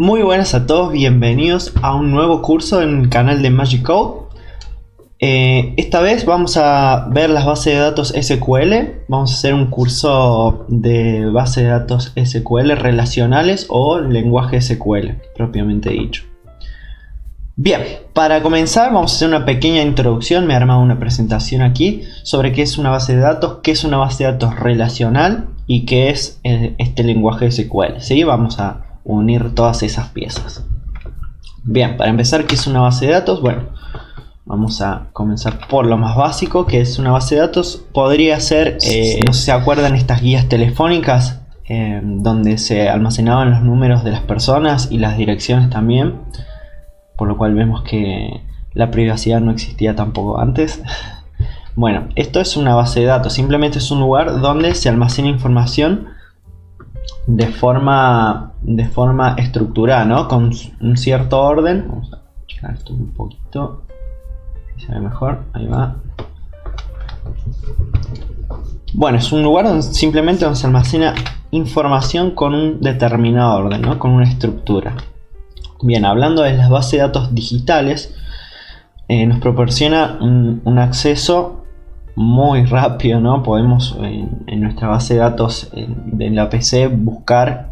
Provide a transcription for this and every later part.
Muy buenas a todos, bienvenidos a un nuevo curso en el canal de Magic Code. Esta vez vamos a ver las bases de datos SQL. Vamos a hacer un curso de base de datos SQL relacionales o lenguaje SQL propiamente dicho. Bien, para comenzar vamos a hacer una pequeña introducción. Me he armado una presentación aquí sobre qué es una base de datos, qué es una base de datos relacional y qué es este lenguaje SQL. ¿Sí? Vamos a unir todas esas piezas. Bien, para empezar, ¿qué es una base de datos? Bueno, vamos a comenzar por lo más básico, que es una base de datos. Podría ser, no sé si se acuerdan, estas guías telefónicas donde se almacenaban los números de las personas y las direcciones también, por lo cual vemos que la privacidad no existía tampoco antes. Bueno, esto es una base de datos, simplemente es un lugar donde se almacena información de forma estructurada, ¿no? Con un cierto orden. Vamos a checar esto un poquito, se ve mejor, ahí va. Bueno, es un lugar donde simplemente se almacena información con un determinado orden, ¿no? Con una estructura. Bien, hablando de las bases de datos digitales, nos proporciona un acceso muy rápido, ¿no? Podemos en nuestra base de datos de la PC buscar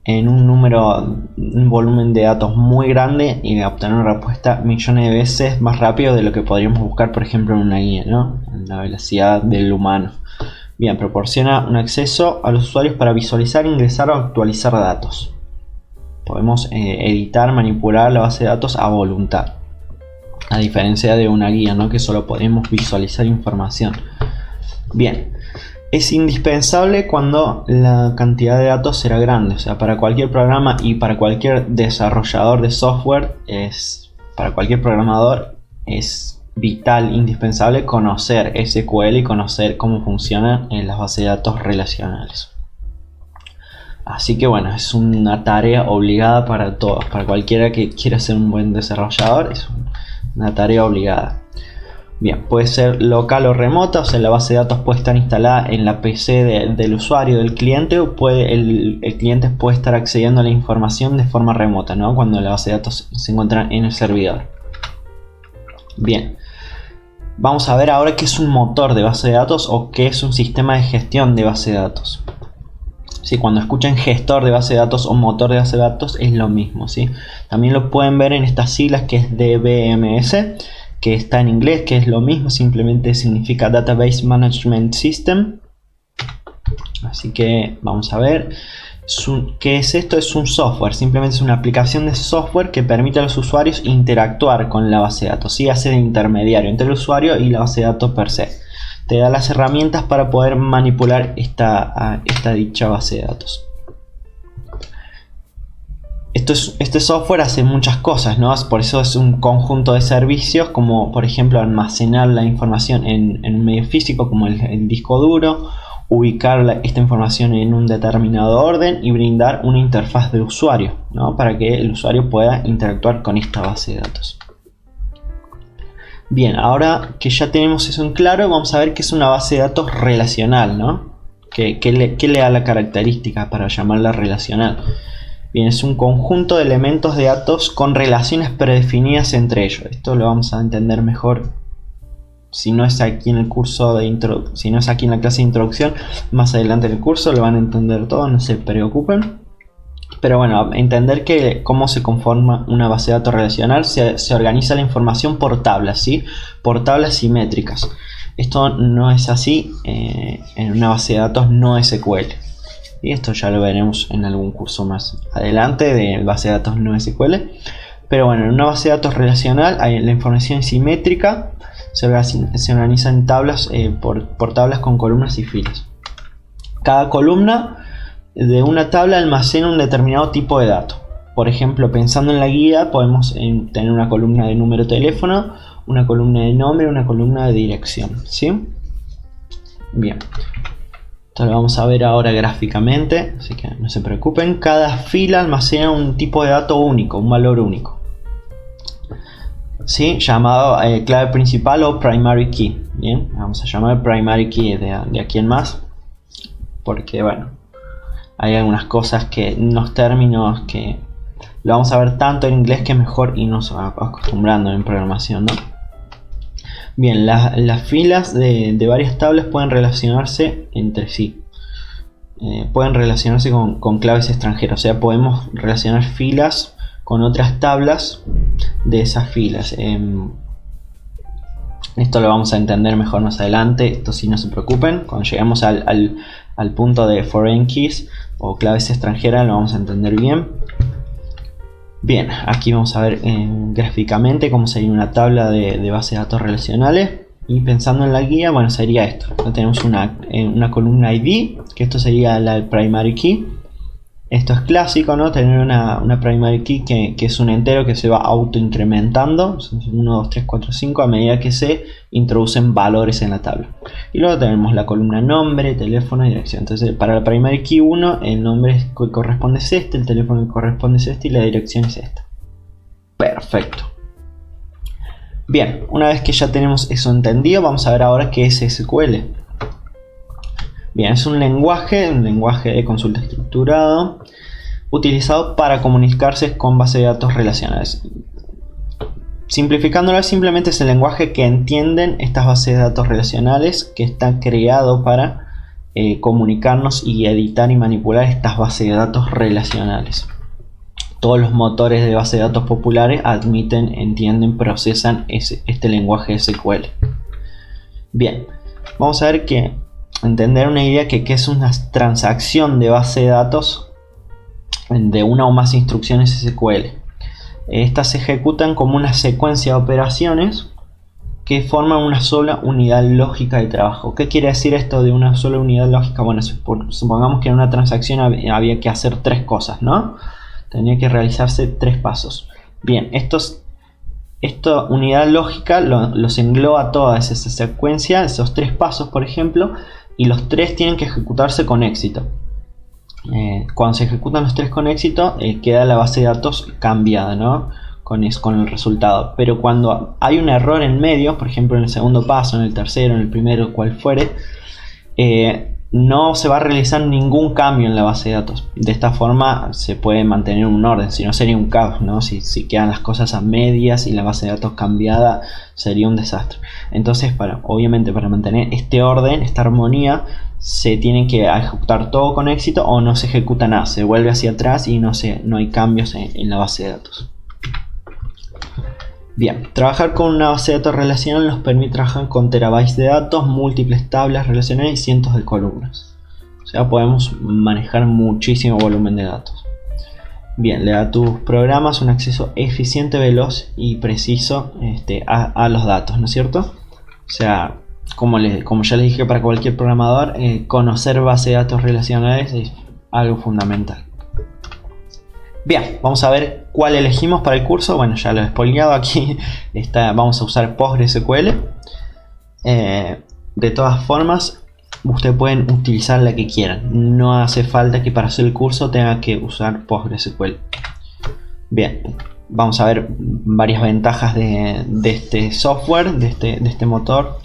en un volumen de datos muy grande y obtener una respuesta millones de veces más rápido de lo que podríamos buscar, por ejemplo, en una guía, ¿no? En la velocidad del humano. Bien, proporciona un acceso a los usuarios para visualizar, ingresar o actualizar datos. Podemos editar, manipular la base de datos a voluntad, a diferencia de una guía, ¿no? Que solo podemos visualizar información. Bien, es indispensable cuando la cantidad de datos será grande. O sea, para cualquier programa y para cualquier desarrollador de software, para cualquier programador, es vital, indispensable conocer SQL y conocer cómo funcionan las bases de datos relacionales. Así que bueno, es una tarea obligada para todos, para cualquiera que quiera ser un buen desarrollador, es una tarea obligada. Bien, puede ser local o remota, o sea, la base de datos puede estar instalada en la PC del usuario, del cliente, o el cliente puede estar accediendo a la información de forma remota, ¿no? Cuando la base de datos se encuentra en el servidor. Bien, vamos a ver ahora qué es un motor de base de datos o qué es un sistema de gestión de base de datos. ¿Sí? Cuando escuchan gestor de base de datos o motor de base de datos es lo mismo, ¿sí? También lo pueden ver en estas siglas que es DBMS, que está en inglés, que es lo mismo, simplemente significa Database Management System. Así que vamos a ver qué es esto. Es un software, simplemente es una aplicación de software que permite a los usuarios interactuar con la base de datos, ¿sí? Hace de intermediario entre el usuario y la base de datos per se. Te da las herramientas para poder manipular esta dicha base de datos. Este software hace muchas cosas, ¿no? Por eso es un conjunto de servicios, como por ejemplo almacenar la información en un medio físico como el disco duro, ubicar esta información en un determinado orden y brindar una interfaz de usuario, ¿no? Para que el usuario pueda interactuar con esta base de datos. Bien, ahora que ya tenemos eso en claro, vamos a ver qué es una base de datos relacional, ¿no? ¿Qué le da la característica para llamarla relacional? Bien, es un conjunto de elementos de datos con relaciones predefinidas entre ellos. Esto lo vamos a entender mejor si no es aquí en el curso si no es aquí en la clase de introducción. Más adelante en el curso lo van a entender todo, no se preocupen. Pero bueno, entender que cómo se conforma una base de datos relacional, se organiza la información por tablas, ¿sí? Por tablas simétricas. Esto no es así en una base de datos no SQL. Y esto ya lo veremos en algún curso más adelante de base de datos no SQL. Pero bueno, en una base de datos relacional la información simétrica se organiza en tablas por tablas con columnas y filas. Cada columna de una tabla almacena un determinado tipo de dato. Por ejemplo, pensando en la guía, podemos tener una columna de número de teléfono, una columna de nombre, una columna de dirección, ¿sí? Bien, esto lo vamos a ver ahora gráficamente, así que no se preocupen. Cada fila almacena un tipo de dato único, un valor único, ¿sí? Llamado clave principal o primary key. Bien, vamos a llamar primary key de aquí en más, porque bueno, hay algunas cosas unos términos que lo vamos a ver tanto en inglés que mejor irnos acostumbrando en programación, ¿no? Bien, las filas de varias tablas pueden relacionarse entre sí. Pueden relacionarse con claves extranjeras, o sea, podemos relacionar filas con otras tablas de esas filas. Esto lo vamos a entender mejor más adelante, esto sí, no se preocupen. Cuando lleguemos al punto de foreign keys o claves extranjeras lo vamos a entender bien. Bien, aquí vamos a ver gráficamente cómo sería una tabla de base de datos relacionales. Y pensando en la guía, bueno, sería esto. Tenemos una columna ID, que esto sería la primary key. Esto es clásico, ¿no? Tener una primary key que es un entero que se va autoincrementando, 1, 2, 3, 4, 5, a medida que se introducen valores en la tabla. Y luego tenemos la columna nombre, teléfono y dirección. Entonces, para la primary key 1, el nombre que corresponde es este, el teléfono que corresponde es este y la dirección es esta. Perfecto. Bien, una vez que ya tenemos eso entendido, vamos a ver ahora qué es SQL. Bien, es un lenguaje de consulta estructurado utilizado para comunicarse con bases de datos relacionales. Simplificándolo, simplemente es el lenguaje que entienden estas bases de datos relacionales, que está creado para comunicarnos y editar y manipular estas bases de datos relacionales. Todos los motores de base de datos populares admiten, entienden, procesan este lenguaje SQL. Bien, vamos a ver que entender una idea que es una transacción de base de datos de una o más instrucciones SQL. Estas se ejecutan como una secuencia de operaciones que forman una sola unidad lógica de trabajo. ¿Qué quiere decir esto de una sola unidad lógica? Bueno, supongamos que en una transacción había que hacer 3 cosas, ¿no? Tenía que realizarse 3 pasos. Bien, esta unidad lógica los engloba toda esa secuencia, esos 3 pasos, por ejemplo, y los 3 tienen que ejecutarse con éxito. Cuando se ejecutan los 3 con éxito, queda la base de datos cambiada, ¿no? Con el resultado. Pero cuando hay un error en medio, por ejemplo en el segundo paso, en el tercero, en el primero, cual fuere, no se va a realizar ningún cambio en la base de datos. De esta forma se puede mantener un orden, si no sería un caos, ¿no? Si quedan las cosas a medias y la base de datos cambiada, sería un desastre. Entonces, obviamente para mantener este orden, esta armonía, se tiene que ejecutar todo con éxito o no se ejecuta nada, se vuelve hacia atrás y no hay cambios en la base de datos. Bien, trabajar con una base de datos relacional nos permite trabajar con terabytes de datos, múltiples tablas relacionales y cientos de columnas. O sea, podemos manejar muchísimo volumen de datos. Bien, le da a tus programas un acceso eficiente, veloz y preciso a los datos, ¿no es cierto? O sea, como ya les dije, para cualquier programador, conocer base de datos relacionales es algo fundamental. Bien, vamos a ver cuál elegimos para el curso. Bueno, ya lo he spoileado aquí. Vamos a usar PostgreSQL. De todas formas, ustedes pueden utilizar la que quieran. No hace falta que para hacer el curso tenga que usar PostgreSQL. Bien, vamos a ver varias ventajas de este software, de este motor.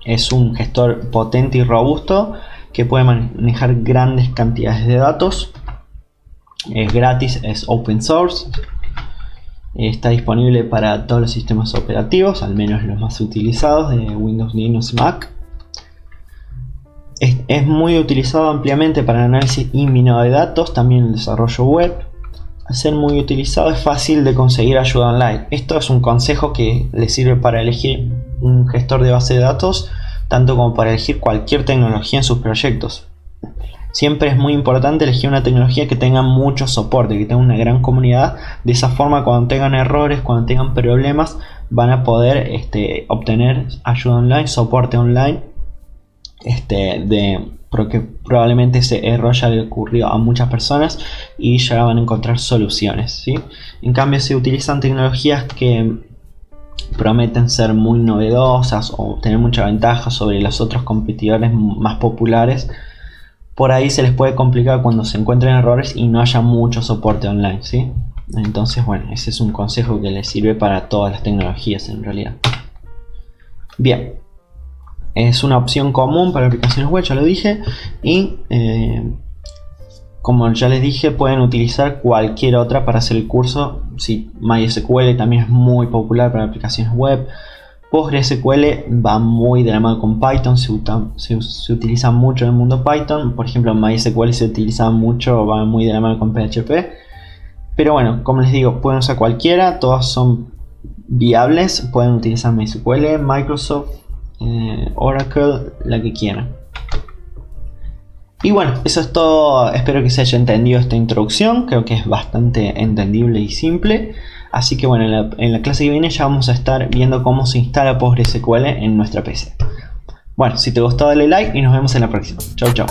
Es un gestor potente y robusto que puede manejar grandes cantidades de datos. Es gratis, es open source. Está disponible para todos los sistemas operativos, al menos los más utilizados de Windows, Linux, Mac. Es muy utilizado ampliamente para el análisis y minado de datos, también el desarrollo web. Al ser muy utilizado es fácil de conseguir ayuda online. Esto es un consejo que le sirve para elegir un gestor de base de datos, tanto como para elegir cualquier tecnología en sus proyectos. Siempre es muy importante elegir una tecnología que tenga mucho soporte, que tenga una gran comunidad. De esa forma, cuando tengan errores, cuando tengan problemas, van a poder obtener ayuda online, soporte online, porque probablemente ese error ya le ocurrió a muchas personas y ya van a encontrar soluciones, ¿sí? En cambio, si utilizan tecnologías que prometen ser muy novedosas o tener mucha ventaja sobre los otros competidores más populares, por ahí se les puede complicar cuando se encuentren errores y no haya mucho soporte online, ¿sí? Entonces, bueno, ese es un consejo que les sirve para todas las tecnologías en realidad. Bien, es una opción común para aplicaciones web, ya lo dije, y Como ya les dije, pueden utilizar cualquier otra para hacer el curso. Sí, MySQL también es muy popular para aplicaciones web. PostgreSQL va muy de la mano con Python, se utiliza mucho en el mundo Python. Por ejemplo, MySQL se utiliza mucho, va muy de la mano con PHP. Pero bueno, como les digo, pueden usar cualquiera, todas son viables. Pueden utilizar MySQL, Microsoft, Oracle, la que quieran. Y bueno, eso es todo. Espero que se haya entendido esta introducción. Creo que es bastante entendible y simple. Así que bueno, en la clase que viene ya vamos a estar viendo cómo se instala PostgreSQL en nuestra PC. Bueno, si te gustó dale like y nos vemos en la próxima. Chau chau.